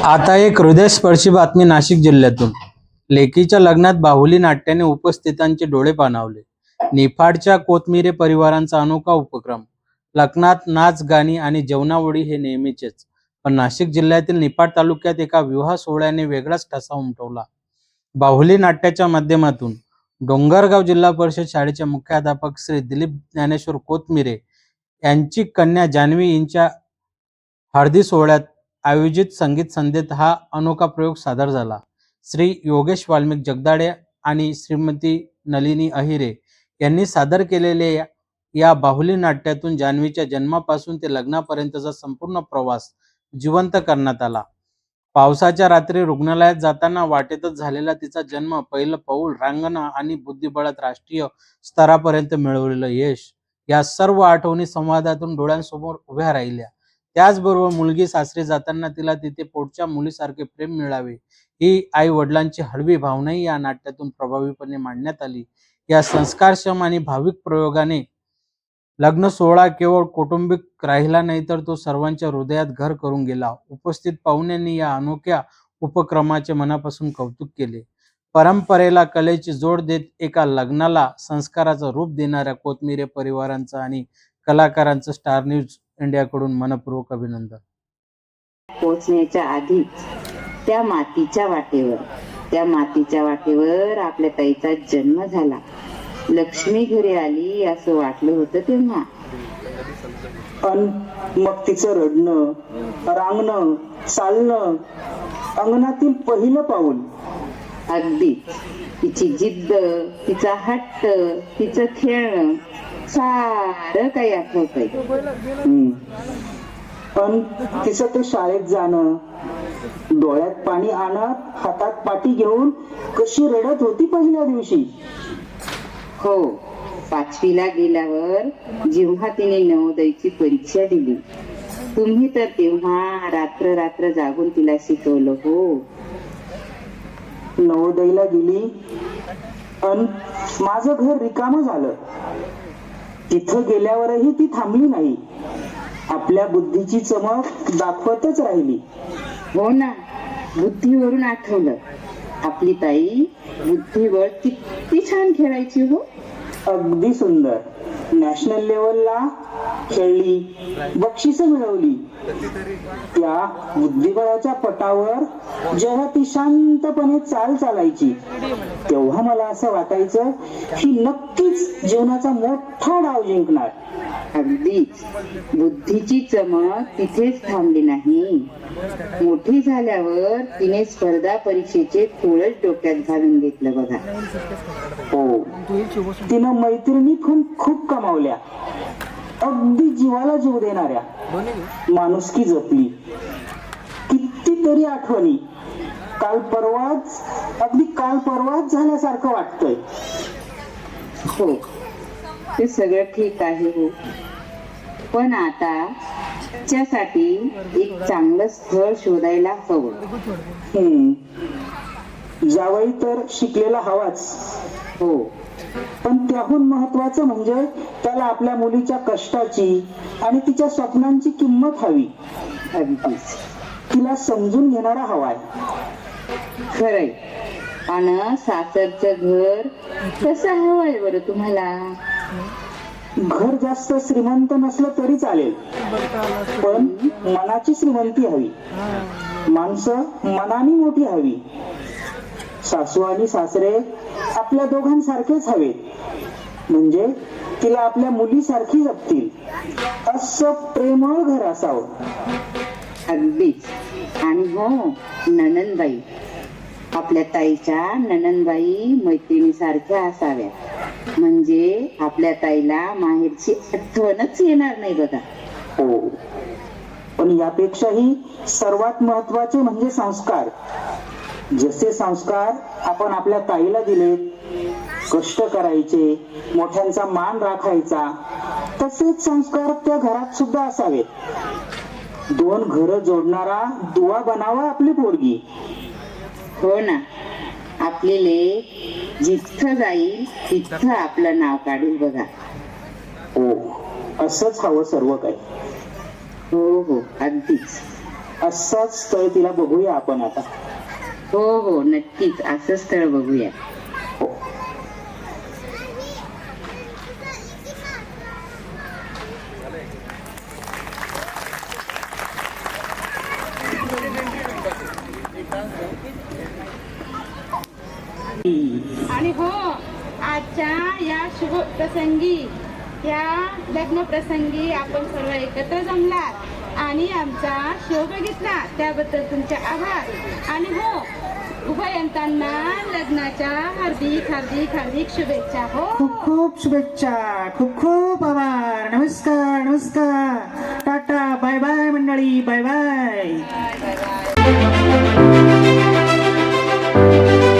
आता एक हृदयस्पर्शी बातमी नाशिक जिल्ह्यातून. लेकीच्या लग्नात बाहुली नाट्याने उपस्थितांचे डोळे पाणावले. निफाडच्या कोथमिरे परिवारांचा अनोखा उपक्रम. लग्नात नाच, गाणी आणि जेवणावळी हे नेहमीचेच, पण नाशिक जिल्ह्यातील निफाड तालुक्यात एका विवाह सोहळ्याने वेगळाच ठसा उमटवला. बाहुली नाट्याच्या माध्यमातून डोंगरगाव जिल्हा परिषद शाळेचे मुख्याध्यापक श्री दिलीप ज्ञानेश्वर कोथमिरे यांची कन्या जान्हवी यांच्या हळदी सोहळ्यात आयोजित संगीत संध्येत हा अनोखा प्रयोग सादर झाला. श्री योगेश वाल्मिक जगदाळे आणि श्रीमती नलिनी अहिरे यांनी सादर केलेल्या या बाहुली नाट्यातून जान्हवीच्या जन्मापासून ते लग्नापर्यंतचा संपूर्ण प्रवास जिवंत करण्यात आला. पावसाच्या रात्री रुग्णालयात जाताना वाटेतच झालेला तिचा जन्म, पहिलं पाऊल, रांगणं आणि बुद्धिबळात राष्ट्रीय स्तरापर्यंत मिळवलेलं यश, या सर्व आठवणी संवादातून डोळ्यांसमोर उभ्या राहिल्या. त्याचबरोबर मुलगी सासरी जाताना तिला तिथे पोटच्या मुलीसारखे प्रेम मिळावे, ही आई वडिलांची हळवी भावनाही या नाट्यातून प्रभावीपणे मांडण्यात आली. या संस्कारक्षम आणि भाविक प्रयोगाने लग्न सोहळा केवळ कौटुंबिक राहिला नाही, तर तो सर्वांच्या हृदयात घर करून गेला. उपस्थित पाहुण्यांनी या अनोख्या उपक्रमाचे मनापासून कौतुक केले. परंपरेला कलेची जोड देत एका लग्नाला संस्काराचं रूप देणाऱ्या कोथमिरे परिवारांचं आणि कलाकारांचं स्टार न्यूज इंडियाकडून मनपूर्वक अभिनंदन. पोहोचण्याच्या आधीच त्या मातीच्या वाटेवर आपल्या ताईचा जन्म झाला. लक्ष्मी घरी आली असं वाटलं होतं तेव्हा. मग तिचं रडणं, रांगणं, चालणं, अंगणातील पहिलं पाऊल, अगदी तिची जिद्द, तिचा हट्ट, तिचं खेळणं, सारं काही आठवतंय. पण तिचं ते शाळेत जाणं, डोळ्यात पाणी आणत हातात पाटी घेऊन कशी रडत होती पहिल्या दिवशी. हो, 5वीला गेल्यावर जेव्हा तिने नवोदयची परीक्षा दिली, तुम्ही तर तेव्हा रात्र रात्र जागून तिला शिकवलं. हो, नवोदयला गेली पण माझं घर रिकामं झालं. तिथं गेल्यावरही ती थांबली नाही, आपल्या बुद्धीची चमक दाखवतच राहिली. हो ना, बुद्धीवरून आठवलं, आपली ताई बुद्धीवर किती छान खेळायची. हो, अगदी सुंदर. नॅशनल लेवलला खेळली, बक्षिसं मिळवली. त्या बुद्धिबळाच्या पटावर जेव्हा ती शांतपणे चालायची, तेव्हा मला असं वाटायचं की नक्कीच जीवनाचा मोठा डाव जिंकणार. अगदीच, बुद्धीची चमक तिथेच थांबली नाही. मोठी झाल्यावर तिने स्पर्धा परीक्षेचे थोडंच डोक्यात घालून घेतलं बघा. हो, तिनं मैत्रिणी खूप कमावल्या, अगदी जीवाला जीव देणाऱ्या. माणुसकी जपली. कितीतरी आठवणी काल परवाच झाल्यासारखं वाटतंय. हो, ते सगळं ठीक आहे. हो, पण आता त्यासाठी एक चांगलं स्थळ शोधायला हवं. जावई तर शिकलेला हवाच. हो, पण त्याहून महत्वाचं म्हणजे त्याला आपल्या मुलीच्या कष्टाची आणि तिच्या स्वप्नांची किंमत हवी. अगदीच, तिला समजून घेणारा हवाय. खरंय. आणि सासरचं घर कसं हवंय बरं तुम्हाला? घर जास्त श्रीमंत नसलं तरी चालेल, पण मनाची श्रीमंती हवी. माणसं मनाने मोठी हवी. सासू आणि सासरे आपल्या दोघांसारखेच हवे, म्हणजे तिला आपल्या मुलीसारखी जपतील असं प्रेमळ घर असावं. अगदीच. आणि हो, नणंदबाई, आपल्या ताईच्या नणंदबाई मैत्रिणीसारख्या असाव्या, म्हणजे आपल्या ताईला माहेरची आठवणच येणार नाही बघा. हो, पण यापेक्षाही सर्वात महत्वाचे म्हणजे संस्कार. जसे संस्कार आपण आपल्या ताईला दिले, कष्ट करायचे, मोठ्यांचा मान राखायचा, तसेच संस्कार त्या घरात सुद्धा असावेत. 2 घरं जोडणारा दुवा बनावा आपली पोरगी. हो ना, आपले लेक जिथं जाईल तिथं आपलं नाव काढेल बघा. हो, असंच हवं सर्व काही. हो हो अगदीच. असंच स्थळ तिला बघूया आपण आता. हो हो नक्कीच असं स्थळ बघूया. हो. आणि हो आजच्या या शुभ प्रसंगी या लग्न प्रसंगी आपण सर्व एकत्र जमलात आणि आमचा शो बघितला त्याबद्दल तुमचे आभार. आणि हो उभयंतांना लग्नाच्या हार्दिक हार्दिक हार्दिक शुभेच्छा. हो खूप खूप शुभेच्छा. खूप खूप आभार. नमस्कार नमस्कार. टाटा बाय बाय मंडळी. Bye bye. Bye bye.